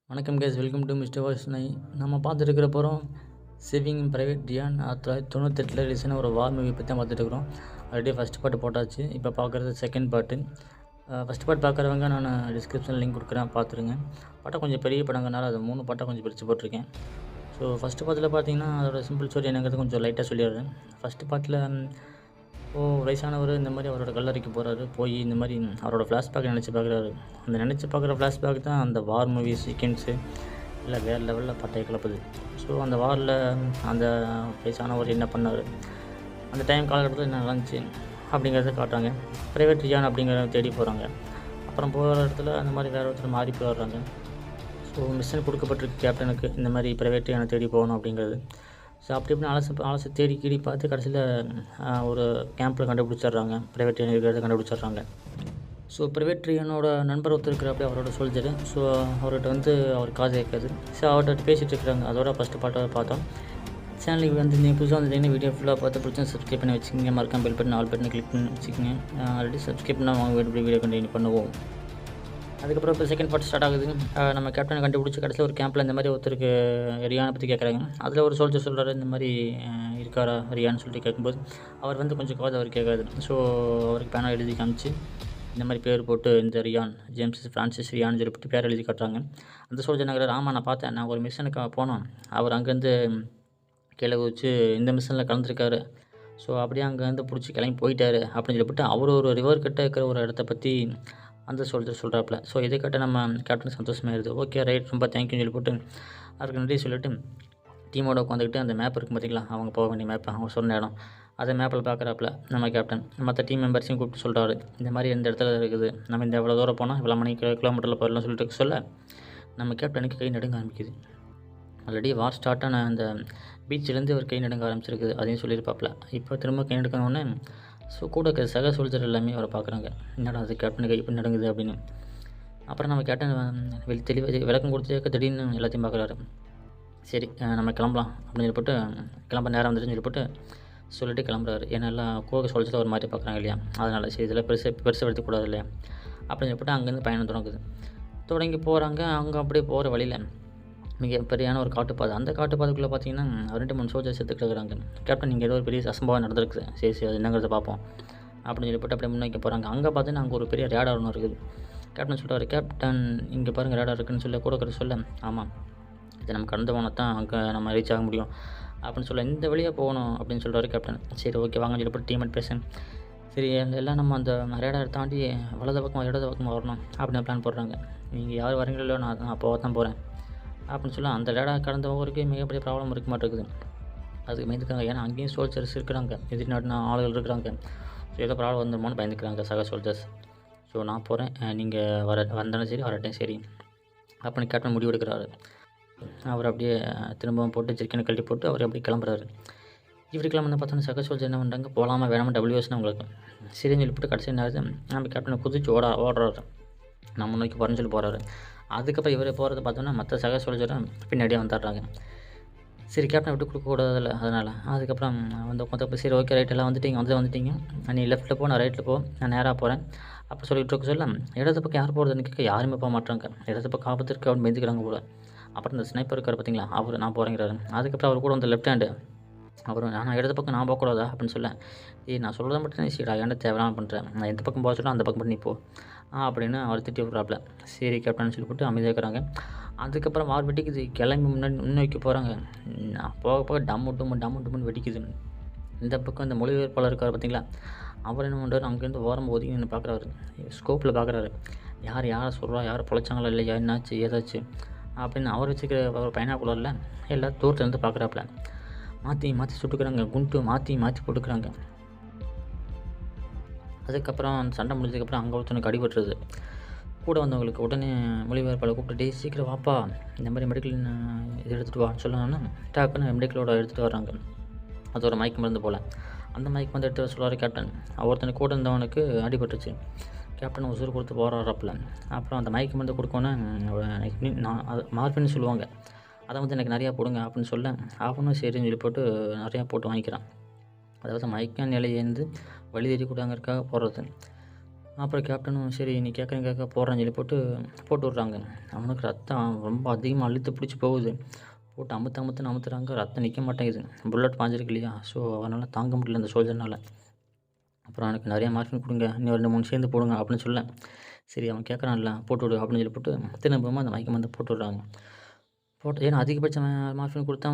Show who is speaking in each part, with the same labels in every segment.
Speaker 1: வணக்கம் guys, welcome to mister voice நை. நம்ம பார்த்துட்டு போகிறோம் சேவிங் பிரைவேட் ரியான் 1998 ரிலீஸான ஒரு வார் மூவி பற்றி தான் பார்த்துட்டு இருக்கிறோம். ஆல்ரெடி ஃபஸ்ட் பார்ட் போட்டாச்சு. இப்போ பார்க்குறது செகண்ட் பார்ட்டு. ஃபஸ்ட் பார்ட் பார்க்குறவங்க நான் டிஸ்கிரிப்ஷனில் லிங்க் கொடுக்குறேன், பார்த்துருங்க. படம் கொஞ்சம் பெரிய படங்கனால அது 3 பாட்டாக கொஞ்சம் பிரித்து போட்டிருக்கேன். ஸோ ஃபஸ்ட்டு பார்ட்டில் பார்த்தீங்கன்னா அதோட சிம்பிள் ஸ்டோரி என்னங்கிறது கொஞ்சம் லைட்டாக சொல்லிடுறேன். ஃபஸ்ட்டு பார்ட்டில் வயசானவர் இந்த மாதிரி அவரோட கல்லறைக்கு போகிறாரு. போய் இந்த மாதிரி அவரோட ஃப்ளாஷ்பேக் நினச்சி பார்க்குறாரு. அந்த நினச்சி பார்க்குற ஃப்ளாஷ்பேக் தான் அந்த வார் மூவி சீக்வென்ஸு இல்லை வேறு லெவலில் பட்டையை கிளப்புது. ஸோ அந்த வாரில் அந்த வயசானவர் என்ன பண்ணார், அந்த டைம் காலகட்டத்தில் என்ன நடந்துச்சு அப்படிங்கிறத காட்டுறாங்க. ப்ரைவேட் ரியான் அப்படிங்கிறத தேடி போகிறாங்க. அப்புறம் போகிற இடத்துல அந்த மாதிரி வேறு ஒருத்தர் மாறி போயிடுறாங்க. ஸோ மிஷன் கொடுக்கப்பட்டிருக்கு கேப்டனுக்கு, இந்த மாதிரி ப்ரைவேட் ரியானை தேடி போகணும் அப்படிங்கிறது. ஸோ அப்படி இப்படின்னு அலசி தேடி கீடி பார்த்து கடைசியில் ஒரு கேம்பில் கண்டுபிடிச்சிட்றாங்க. ப்ரைவேட் ரியான் இருக்கிறத கண்டுபிடிச்சிட்றாங்க. ஸோ ப்ரைவேட் ரியானோட நண்பர் ஒருத்தர் இருக்கிறப்படி அவரோட சோல்ஜரு. ஸோ அவர்கிட்ட அவர் காது கேட்காது. ஸோ அவர்கிட்ட பேசிகிட்டு இருக்கிறாங்க. அதோட ஃபஸ்ட்டு பாட்டை பார்த்தோம். சேனலுக்கு நீங்கள் புதுசாக வந்துட்டீங்கன்னா வீடியோ ஃபுல்லாக பார்த்து பிடிச்சா சப்ஸ்கிரைப் பண்ணி வச்சுக்கோங்க. மறக்காம பெல் பட்டன் ஆல் பட்டனை கிளிக் பண்ணி வச்சுக்கோங்க. ஆல்ரெடி சப்ஸ்கிரைப் பண்ணால் வாங்க வீடியோ கண்டினியூ பண்ணுவோம். அதுக்கப்புறம் இப்போ செகண்ட் பார்ட் ஸ்டார்ட் ஆகுது. நம்ம கேப்டனை கண்டுபிடிச்சி கடைசியில் ஒரு கேம்பில் இந்த மாதிரி ஒருத்தருக்கு ரியானை பற்றி கேட்குறாங்க. அதில் ஒரு சோல்ஜர் சொல்கிறாரு, இந்த மாதிரி இருக்காரா ரியான்னு சொல்லிட்டு கேட்கும்போது அவர் கொஞ்சம் காது அவர் கேட்காது. ஸோ அவருக்கு பேனா எழுதி காமிச்சு இந்த மாதிரி பேர் போட்டு இந்த ரியான் ஜேம்ஸ் ஃப்ரான்சிஸ் ரியான்னு சொல்லிட்டு பேர் எழுதி காட்டுறாங்க. அந்த சோல்ஜர் நகர், ஆமாம் நான் பார்த்தேன், நான் ஒரு மிஷனுக்கு போனோம், அவர் அங்கேருந்து கீழே குதிச்சு இந்த மிஷனில் கலந்துருக்காரு. ஸோ அப்படியே அங்கேருந்து பிடிச்சி கிளம்பி போயிட்டாரு அப்படின்னு சொல்லிவிட்டு அவர் ஒரு ரிவர் கிட்ட இருக்கிற ஒரு இடத்த பற்றி அந்த சோல்ஜர் சொல்கிறாப்புல. ஸோ இதை கேட்ட நம்ம கேப்டன் சந்தோஷமாயிருது. ஓகே ரைட், ரொம்ப தேங்க்யூன்னு சொல்லி போட்டு அவருக்கு நன்றி சொல்லிவிட்டு டீமோட உட்காந்துக்கிட்டு அந்த மேப் இருக்குது பார்த்திங்களா, அவங்க போக வேண்டிய மேப், அவங்க சொன்ன இடம், அதை மேப்பில் பார்க்குறாப்புல நம்ம கேப்டன் மற்ற டீம் மெம்பர்ஸையும் கூப்பிட்டு சொல்கிறாரு, இந்த மாதிரி இந்த இடத்துல இருக்குது, நம்ம இந்த எவ்வளோ தூரம் போனால் இவ்வளோ மணி கிலோமீட்டரில் போயிடலாம் சொல்லிட்டு சொல்ல நம்ம கேப்டனுக்கு கை நடுங்க ஆரம்பிக்குது. ஆல்ரெடி வார் ஸ்டார்ட்டான அந்த பீச்சிலேருந்து அவர் கை நடுங்க ஆரம்பிச்சிருக்குது, அதையும் சொல்லியிருப்பாப்புல. இப்போ திரும்ப கை நடுக்கணுன்னே ஸோ கூட இருக்கிற சக சோல்ஜர் எல்லாமே அவரை பார்க்குறாங்க, என்னடா அது கேப்டன் கை இப்படி நடங்குது அப்படின்னு. அப்புறம் நம்ம கேப்டன் தெளிவாக விளக்கம் கொடுத்துக்க திடீர்னு எல்லாத்தையும் பார்க்குறாரு. சரி நம்ம கிளம்பலாம் அப்படின்னு சொல்லிட்டு கிளம்ப நேரம் வந்துட்டுன்னு சொல்லிட்டு சொல்லிட்டு கிளம்புறாரு. ஏன்னா எல்லாம் கூட சோல்ஜர் ஒரு மாதிரி பார்க்குறாங்க இல்லையா, அதனால் சரி இதெல்லாம் பெருசாக எடுத்துக்கூடாது இல்லையா அப்படின்னு சொல்லிட்டு அங்கேருந்து பயணம் தொடங்கி போகிறாங்க. அங்கே அப்படியே போகிற வழியில் மிகப்பெரியான ஒரு காட்டுப்பாதை. அந்த காட்டுப்பாதைக்குள்ளே பார்த்தீங்கன்னா 2-3 சோல்ஜர்ஸ் செத்துக்கிட்டு இருக்கிறாங்க. கேப்டன் இங்கே ஏதோ ஒரு பெரிய அசம்பாவம் நடந்திருக்குது, சரி அது என்னங்கிறத பார்ப்போம் அப்படின்னு சொல்லிட்டு அப்படியே முன்னோக்கி போகிறாங்க. அங்கே பார்த்தீங்கன்னா அங்கே ஒரு பெரிய ரேடார் ஒன்று இருக்குது. கேப்டன் சொல்கிறாரு, கேப்டன் இங்கே பாருங்கள் ரேடார் இருக்குன்னு சொல்ல கூட சொல்ல, ஆமாம் இது நம்ம கடந்து போனால் தான் அங்கே நம்ம ரீச் ஆக முடியும் அப்படின்னு சொல்ல, இந்த வழியாக போகணும் அப்படின்னு சொல்கிறாரு கேப்டன். சரி ஓகே வாங்கன்னு சொல்லிட்டு டீம்மேட் பேசுகிறேன். சரி எல்லாம் நம்ம அந்த ரேடார் தாண்டி வலது பக்கம் இடது பக்கம் வரணும் அப்படின்னு பிளான் போடுறாங்க. நீங்கள் யார் வரீங்களோ நான் போக தான் போகிறேன் அப்படின்னு சொல்ல, அந்த ரேடார் கடந்த ஒவ்வொருக்கு மிகப்பெரிய ப்ராப்ளம் இருக்க மாட்டேங்குது. அதுக்கு பயந்துக்கிறாங்க. ஏன்னா அங்கேயும் சோல்ஜர்ஸ் இருக்கிறாங்க, எதிர்நாட்டின ஆளுகள் இருக்கிறாங்க. ஸோ ஏதோ ப்ராப்ளம் வந்துடுமோன்னு பயந்துக்கிறாங்க சக சோல்ஜர்ஸ். ஸோ நான் போகிறேன், நீங்கள் வந்தாலும் சரி வரட்டும் சரி அப்படின்னு கேப்டன் முடிவு எடுக்கிறாரு. அவர் அப்படியே திரும்பவும் போட்டு ஜெர்க்கினை கழட்டி போட்டு அவர் அப்படியே கிளம்புறாரு. இவர் கிளம்புனா பார்த்தோன்னா சக சோல்ஜர் என்ன பண்ணுறாங்க, போகலாமா வேணாமா WSன்னு உங்களுக்கு சரின்னு சொல்லிவிட்டு கடைசி நேரத்தில் நம்ம கேப்டனை குதிச்சு ஓடுறாரு. நம்ம முன்னோக்கி போகிறேன்னு சொல்லி போகிறாரு. அதுக்கப்புறம் இவர் போகிறத பார்த்தோன்னா மற்ற சக சோல்ஜரும் பின்னாடியே வந்துடுறாங்க. சரி கேப்டன் விட்டு கொடுக்கக்கூடாதுல்ல, அதனால் அதுக்கப்புறம் வந்து உட்காந்து சரி ஓகே ரைட் எல்லாம் வந்துட்டீங்க, நீ லெஃப்ட்டில் போ, நான் ரைட்டில் போ, நான் நேராக போகிறேன் அப்போ சொல்லிட்டு இருக்க சொல்ல, இடது பக்கம் யார் போகிறதுன்னு கேட்க யாருமே போக மாட்டாங்க. இடது பக்கம் ஆபத்து இருக்குது அப்படின்னு பயந்துக்கிறாங்க போல. அப்புறம் இந்த ஸ்னைப்பர் இருக்கார் பார்த்தீங்களா, அவர் நான் போகிறேங்கிறாரு. அதுக்கப்புறம் அவர் கூட வந்து லெஃப்ட் ஹேண்டு அப்புறம் நான் இடது பக்கம் நான் போகக்கூடாதா அப்படின்னு சொல்ல, நான் சொல்கிறத மட்டும் நீ சீடா என்ன தேவையான பண்ணுறேன், நான் எந்த பக்கம் போக சொல்ல அந்த பக்கம் பண்ணி போ அப்படின்னு அவர் திட்டி விட்றாப்புல. சரி கேப்டன் சொல்லி போட்டு அமைதியாக இருக்கிறாங்க. அதுக்கப்புறம் வார் வெடிக்குது. கிளம்பி முன்னோக்கி போகிறாங்க. போக டம்முன்னு வெடிக்குது. இந்த பக்கம் இந்த மொழிபெயர்ப்பாளர் இருக்கார் பார்த்தீங்களா, அவர் என்ன பண்ணுறாரு, அங்கேருந்து ஓரமாக ஒதுங்கி நின்று பார்க்குறாரு, ஸ்கோப்பில் பார்க்குறாரு, யாரை சொல்கிறா, யார் பொழைச்சாங்களா இல்லையா, என்னாச்சு ஏதாச்சு அப்படின்னு அவர் வச்சுக்கிற ஒரு பைனாக்குலரில் எல்லாம் தூரத்துலேருந்து பார்க்குறாப்புல. மாற்றி சுட்டுக்கிறாங்க, குண்டு மாற்றி போட்டுக்கிறாங்க. அதுக்கப்புறம் அந்த சண்டை முடிஞ்சதுக்கப்புறம் அங்கே ஒருத்தனுக்கு அடிபட்டுருது. கூட வந்தவங்களுக்கு உடனே மொழிபெயர்ப்பாளர் கூப்பிட்டு சீக்கிரம் வாப்பா, இந்த மாதிரி மெடிக்கல் இது எடுத்துகிட்டு வான்னு சொல்லணும்னா டக்குன்னு மெடிக்கலோட எடுத்துகிட்டு வர்றாங்க. அது ஒரு மயக்க மருந்து போல். அந்த மயக்க மருந்து எடுத்து சொல்லுவார் கேப்டன். ஒருத்தனுக்கு கூட இருந்தவனுக்கு அடிபட்டுச்சு. கேப்டன் உசுறு கொடுத்து போராடுறாப்புல. அப்புறம் அந்த மயக்க மருந்து கொடுக்கோன்னே நான் அது மார்பின்னு சொல்லுவாங்க, அதை வந்து எனக்கு நிறையா போடுங்க அப்படின்னு சொல்ல, அவனும் சரின்னு சொல்லி போட்டு நிறையா போட்டு வாங்கிக்கிறான். அதாவது மயக்க நிலையிலேருந்து வழி தெரியக்கூடாங்கிறதுக்காக போடுறது. அப்புறம் கேப்டனும் சரி நீ கேட்க போடுறேன்னு சொல்லி போட்டு விட்றாங்க. அவனுக்கு ரத்தம் ரொம்ப அதிகமாக இழுத்து பிடிச்சி போகுது. போட்டு அமுத்துறாங்க. ரத்தம் நிற்க மாட்டேங்குது. புல்லட் பாய்ஞ்சிருக்கு இல்லையா? ஸோ அவனால் தாங்க முடியல அந்த சோல்ஜர்னால். அப்புறம் எனக்கு நிறைய மார்ஃபின் கொடுங்க, இன்னும் 2, 3 சேர்ந்து போடுங்க அப்படின்னு சொல்ல, சரி அவன் கேட்குறான்ல போட்டு விடு அப்படின்னு சொல்லி திரும்பவும் அந்த மயக்க மருந்து போட்டு விட்றாங்க. ஏன்னா அதிகபட்சம் மார்ஃபின் கொடுத்தா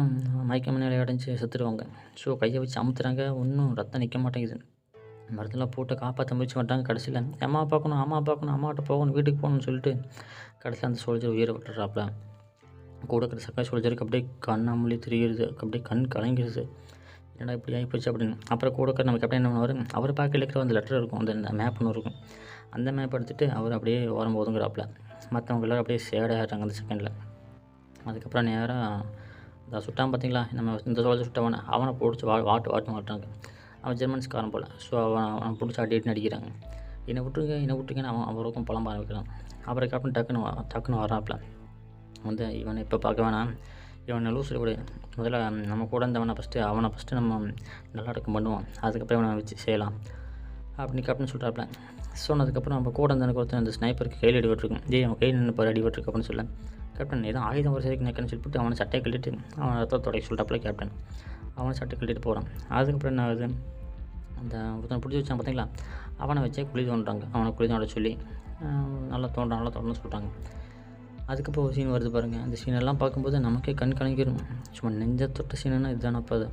Speaker 1: மயக்க நிலை அடைஞ்சு செத்துருவாங்க. ஸோ கையை வச்சு அமுத்துறாங்க, ஒன்றும் ரத்தம் நிற்க மாட்டேங்குது. மருந்தெல்லாம் போட்டு காப்பாற்ற முயற்சி பண்ணுறாங்க. கடைசியில் அம்மா பார்க்கணும், அம்மாட்ட போகணும், வீட்டுக்கு போகணும்னு சொல்லிட்டு கடைசியில் அந்த சோல்ஜர் உயிரை விட்டுறாப்புல. கூட இருக்கிற சர்க்கார் சோல்ஜருக்கு அப்படியே கண்ணாமூலி தெரியுது, அப்படியே கண் கலங்கிடுது. என்னடா இப்படி ஆகிப்போச்சு அப்படின்னு. அப்புறம் கூட இருக்கிற நம்ம கேப்டன் என்ன பண்ணுவார், அவர் பார்க்க இருக்கிற அந்த லெட்டர் இருக்கும், அந்த மேப் ஒன்று இருக்கும். அந்த மேப் எடுத்துகிட்டு அவர் அப்படியே ஓரம் ஒதுங்குறாப்புல. மற்றவங்க எல்லோரும் அப்படியே சேடாகிறாங்க அந்த செகண்டில். அதுக்கப்புறம் நேராக இந்த சுட்டான் பார்த்தீங்களா, நம்ம இந்த சோல்ஜர் சுட்டவனை அவனை பிடிச்சி வாட்டுறாங்க. அவன் ஜெர்மன்ஸ்காரன் போல். ஸோ அவன் பிடிச்சி அடிட்டு நடிக்கிறாங்க. என்னை விட்டுருங்கன்னு அவருக்கும் புலம்ப ஆரம்பிக்கிறான். அப்புறம் கேப்டன் டக்குன்னு வராப்புல வந்து, இவனை இப்போ பார்க்க வேணாம், இவனை லூசில் விடு, முதல்ல நம்ம கூட இருந்தவனை ஃபஸ்ட்டு நம்ம நல்லா அடக்கம் பண்ணுவோம், அதுக்கப்புறம் இவனை வச்சு செய்யலாம் அப்படின்னு கேப்டன் சொல்கிறாப்புல. சொன்னதுக்கப்புறம் நம்ம கூட இருந்தவனுக்கு ஒருத்தர் அந்த ஸ்னைப்பருக்கு கையில் அடிபட்டுருக்கும். அவன் கையில் நின்று பாரு அடிபட்டுருக்கு அப்படின்னு சொல்ல, கேப்டன் ஏதோ ஆயுதம் ஒரு சரிக்கு நிற்கன்னு சொல்லிட்டு அவனை சட்டையை கழட்டிட்டு அவனை ரத்தத்தை தொடக்க சொல்லிட்டாப்புல கேப்டன். அவனை சட்டை கழட்டிட்டு போகிறான். அதுக்கப்புறம் என்ன ஆகுது, அந்த ஒருத்தனை பிடிச்சி வச்சான் பார்த்தீங்களா, அவனை வச்சே குழி தோன்றாங்க. அவனை குழி தோண்ட சொல்லி நல்லா தோண்டணும்னு சொல்கிறாங்க. அதுக்கப்புறம் ஒரு சீன் வருது பாருங்கள். அந்த சீனெல்லாம் பார்க்கும்போது நமக்கே கண் கலங்கிடும். சும்மா நெஞ்ச தொட்ட சீனுன்னா இதுதானே. அப்போ அது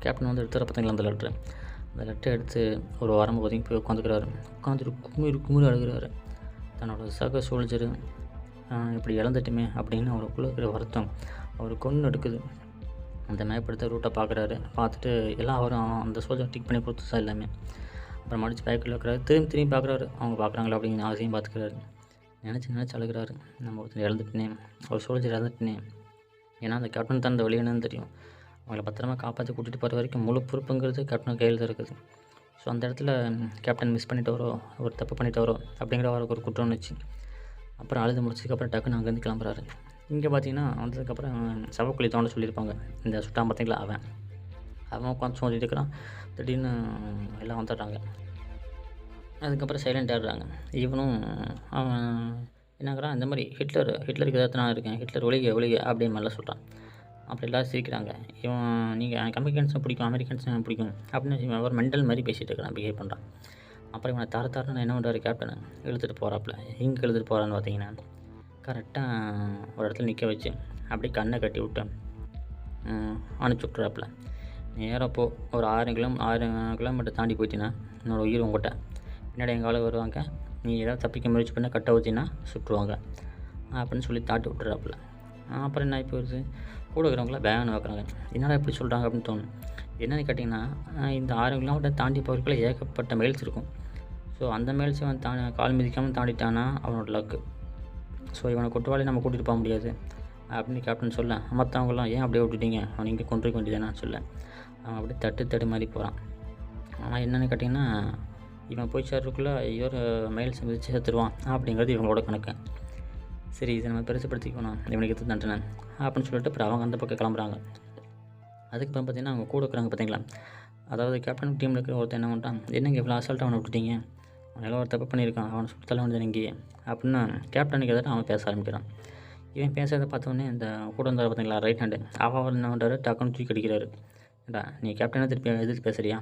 Speaker 1: கேப்டன் வந்து எடுத்துகிற பார்த்தீங்களா அந்த லெட்டரை எடுத்து ஒரு வரம்பு ஒதுங்கி போய் உட்காந்துட்டு குமிரி அழுகிறாரு. தன்னோட சக சோல்ஜரு இப்படி இழந்துட்டுமே அப்படின்னு அவருக்குள்ளே இருக்கிற வருத்தம் அவருக்கு ஒன்று எடுக்குது. அந்த மேப் எடுத்த ரூட்டை பார்த்துட்டு எல்லாம் அவரும் அந்த சோல்ஜர் டிக் பண்ணி கொடுத்துச்சா எல்லாமே. அப்புறம் மடித்து பேக்கில் வைக்கிறாரு. திரும்பி பார்க்குறாரு, அவங்க பார்க்குறாங்களா அப்படின்னு அவசியம் பார்த்துக்கிறாரு. நினச்சி அழுகிறாரு. நம்ம ஒருத்தர் இழந்துட்டேனே, ஒரு சோல்ஜர் இழந்துட்டேனே. ஏன்னா அந்த கேப்டன் தான் அந்த வழி என்னன்னு தெரியும். அவங்கள பத்திரமா காப்பாற்றி கூட்டிகிட்டு போகிற வரைக்கும் முழு பொறுப்புங்கிறது கேப்டன் கையில் தான் இருக்குது. ஸோ அந்த இடத்துல கேப்டன் மிஸ் பண்ணிட்டவரோ, ஒரு தப்பு பண்ணிட்டவரோ அப்படிங்கிற அவருக்கு ஒரு குற்றம் வந்துச்சு. அப்புறம் அழுது முடிச்சதுக்கப்புறம் டக்குன்னு அங்கேருந்து கிளம்புறாரு. இங்கே பார்த்தீங்கன்னா வந்ததுக்கப்புறம் சவக்குழி தோண்ட சொல்லியிருப்பாங்க. இந்த சுட்டான் பார்த்தீங்களா, அவன் உட்காந்து சோதிட்டு இருக்கிறான். திடீர்னு எல்லாம் வந்துடுறாங்க. அதுக்கப்புறம் சைலண்ட் ஆகிடுறாங்க. இவனும் அவன் என்னங்கிறான், இந்த மாதிரி ஹிட்லருக்கு எதாவது நான் இருக்கேன், ஹிட்லர் ஒழிக அப்படின்னு மாதிரிலாம் சொல்கிறான். அப்புறம் எல்லோரும் சிரிக்கிறாங்க. இவன் நீங்கள் எனக்கு அமெரிக்கன்ஸும் பிடிக்கும், அமெரிக்கன்ஸும் பிடிக்கும் அப்படின்னு இவன் ஒரு மெண்டல் மாதிரி பேசிகிட்டு இருக்கிறான், பிஹேவ் பண்ணுறான். அப்புறம் இவனை தாரன்னு என்ன பண்ணுறாரு கேப்டனை, இழுத்துட்டு போகிறாப்புல. எங்கே இழுத்துட்டு போகிறான்னு பார்த்தீங்கன்னா, கரெக்டாக ஒரு இடத்துல நிற்க வச்சு அப்படியே கண்ணை கட்டி விட்டு அனுப்பிச்சி விட்றாப்புல. நேராக ஒரு 6 கிலோமீட்டர் தாண்டி போயிட்டீங்கன்னா என்னோடய உயிர் உங்கள்கிட்ட, பின்னாடி எங்கள் ஆளு வருவாங்க, நீ ஏதாவது தப்பிக்க முயற்சி பண்ணால் கட்ட ஊற்றினா சுட்டுருவாங்க அப்படின்னு சொல்லி தாட்டி விட்டுறாப்புல. அப்புறம் என்ன இப்போ வருது, கூட இருக்கிறவங்களாம் வேகன்னு வைக்கிறாங்க. என்னடா இப்படி சொல்கிறாங்க அப்படின்னு தோணும். என்னென்னு கேட்டிங்கன்னா, இந்த 6 கிலோமீட்டர் தாண்டி போகிறதுக்குள்ள ஏகப்பட்ட மைல்ஸ் இருக்கும். ஸோ அந்த மைல்ஸ் அவன் கால் மிதிக்காமல் தாண்டிட்டானா அவனோட லக்கு. ஸோ இவனை குற்றவாளி நம்ம கூட்டிகிட்டு போக முடியாது அப்படின்னு கேப்டன் சொல்ல, மற்றவங்களாம் ஏன் அப்படியே விட்டுட்டீங்க, அவன் இங்கே கொண்டிருக்க வேண்டியதானு சொல்ல, அவன் அப்படியே தட்டு மாதிரி போகிறான். ஆனால் என்னென்னு கேட்டிங்கன்னா, இவன் போய் சேர்றதுக்குள்ளே இவர் மைல்ஸ் மிதித்து சேர்த்துருவான் அப்படிங்கிறது இவங்களோட கணக்கு. சரி இதை நம்ம பெருசுப்படுத்திக்கணும், இவனுக்கு எது தண்டனை அப்படின்னு சொல்லிட்டு அப்புறம் அவங்க அந்த பக்கம் கிளம்புறாங்க. அதுக்கப்புறம் பார்த்திங்கன்னா அவங்க கூட இருக்கிறாங்க பார்த்தீங்களா, அதாவது கேப்டன் டீமில் இருக்கிற ஒருத்தர் என்ன பண்ணுறான், என்னங்க இவ்வளோ அசால்ட்டாக அவனை விட்டுட்டீங்க, அவன் ஒரு தப்பு பண்ணியிருக்கான், அவனை சுத்தலை வந்து இங்கேயே அப்படின்னா கேப்டனுக்கு எதாவது அவன் பேச ஆரம்பிக்கிறான். இவன் பேசுறதை பார்த்தோன்னே இந்த கூட வந்தார் பார்த்தீங்களா ரைட் ஹேண்டு, அவன் என்ன பண்ணுறாரு, டக்குன்னு தூக்கி அடிக்கிறாரு. ஏடா நீ கேப்டனை திருப்பி எதிர்த்து பேசுறியா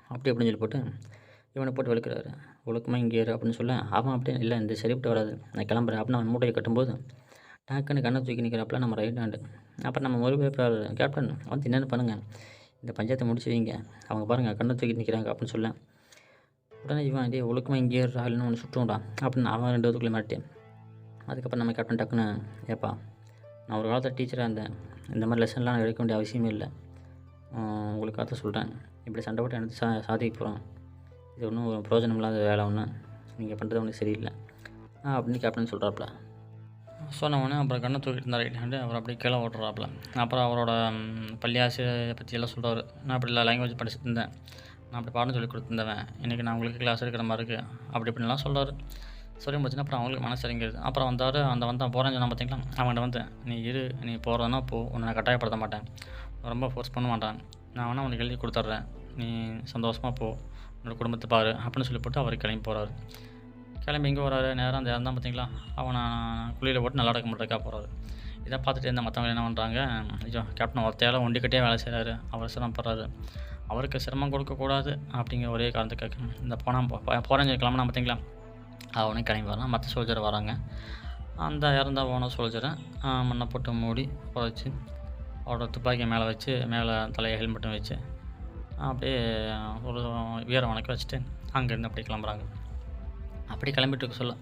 Speaker 1: அப்படின்னு சொல்லி போட்டு இவனை போட்டு வெளுக்கிறாரு. ஒழுக்கமாக இங்கே ஏறு அப்படின்னு சொல்ல, அவன் அப்படியே இல்லை இந்த சரிப்பட்டு வராது, நான் கிளம்புறேன் அப்படின்னு அவன் மூட்டையை கட்டும்போது டக்குன்னு கண்ணை தூக்கி நிற்கிறாப்புல நம்ம ரைட் ஹேண்டு. அப்புறம் நம்ம மொழிபெயர்ப்பாளர் கேப்டன் வந்து என்னென்னு பண்ணுங்கள், இந்த பஞ்சாயத்தை முடிச்சு வைங்க, அவங்க பாருங்கள் கண்ணை தூக்கி நிற்கிறாங்க அப்படின்னு சொல்ல, உடனே இவன் இதே ஒழுக்கமாக இங்கே ஏறுறா இல்லைன்னு ஒன்று சுட்டுவிடான் அப்படின்னு அவன் 2 பேத்துக்குள்ளே மாட்டேன். அதுக்கப்புறம் நம்ம கேப்டன் டக்குன்னு, ஏப்பா நான் ஒரு காலத்தில் டீச்சராக இருந்தேன், இந்த மாதிரி லெசன்லாம் நான் எடுக்க வேண்டிய அவசியமே இல்லை, உங்களுக்காக தான் சொல்கிறேன், இப்படி சண்டை போட்டு எடுத்து சாதிக்க போகிறோம், இது ஒன்றும் ஒரு பிரயோஜனம் இல்லாத வேலை ஒன்று, நீங்கள் பண்ணுறது ஒன்றும் சரியில்லை அப்படின்னு கேப்டன் சொல்கிறாப்புல. சொன்னவொடனே அப்புறம் கண்ணை தூக்கிட்டு இருந்தார் ரைட் ஹேண்டு, அவர் அப்படியே கீழே ஓட்டுறாப்புல. அப்புறம் அவரோட பள்ளி ஆசிரியரை பற்றியெல்லாம் சொல்கிறார். நான் அப்படி இல்லை லாங்குவேஜ் படிச்சுட்டு இருந்தேன், நான் அப்படி பாடம் சொல்லி கொடுத்துருந்தேன், இன்றைக்கி நான் உங்களுக்கு கிளாஸ் எடுக்கிற மாதிரி இருக்குது அப்படி இப்படின்லாம் சொல்கிறார். சொல்லி முடிச்சுன்னா அப்புறம் அவங்களுக்கு மனசு இறங்கிடுது. அப்புறம் வந்தான் போகிறேன்னு சொன்னால் பார்த்தீங்களா, அவன்கிட்ட வந்து நீ போகிறதுனா போ, உன்னை நான் கட்டாயப்படுத்த மாட்டேன், ரொம்ப ஃபோர்ஸ் பண்ண மாட்டேன், நான் வேணால் உனக்கு எழுதி கொடுத்துட்றேன், நீ சந்தோஷமாக போ என்னோடய குடும்பத்தை பாரு அப்படின்னு சொல்லி போட்டு அவர் கிளம்பி போகிறாரு. கிளம்பி எங்கே வராரு, நேரம் அந்த இறந்தான் பார்த்தீங்களா, அவனை குழியில் போட்டு நல்லா அடக்க மாட்டேக்கா போகிறாரு. இதை பார்த்துட்டு இருந்த மற்றவங்க என்ன பண்ணுறாங்க, ஐயோ கேப்டன் ஒருத்தையால் ஒண்டிக்கிட்டே வேலை செய்கிறாரு, அவர் சிரமப்படுறாரு, அவருக்கு சிரமம் கொடுக்கக்கூடாது அப்படிங்கிற ஒரே காரணத்துக்காக இந்த போகிறேன் கிளம்புனா பார்த்தீங்களா, அவனே கிளம்பி வரான். மற்ற சோல்ஜர் வராங்க. அந்த இறந்த போன சோல்ஜரை மண்ணை போட்டு மூடி புதைச்சி அவரோட துப்பாக்கியை மேலே வச்சு மேலே தலையை ஹெல்மெட்டும் வச்சு அப்படியே ஒரு வீர வணக்கம் வச்சுட்டு அங்கேருந்து அப்படி கிளம்புறாங்க. அப்படி கிளம்பிட்டு இருக்க சொல்ல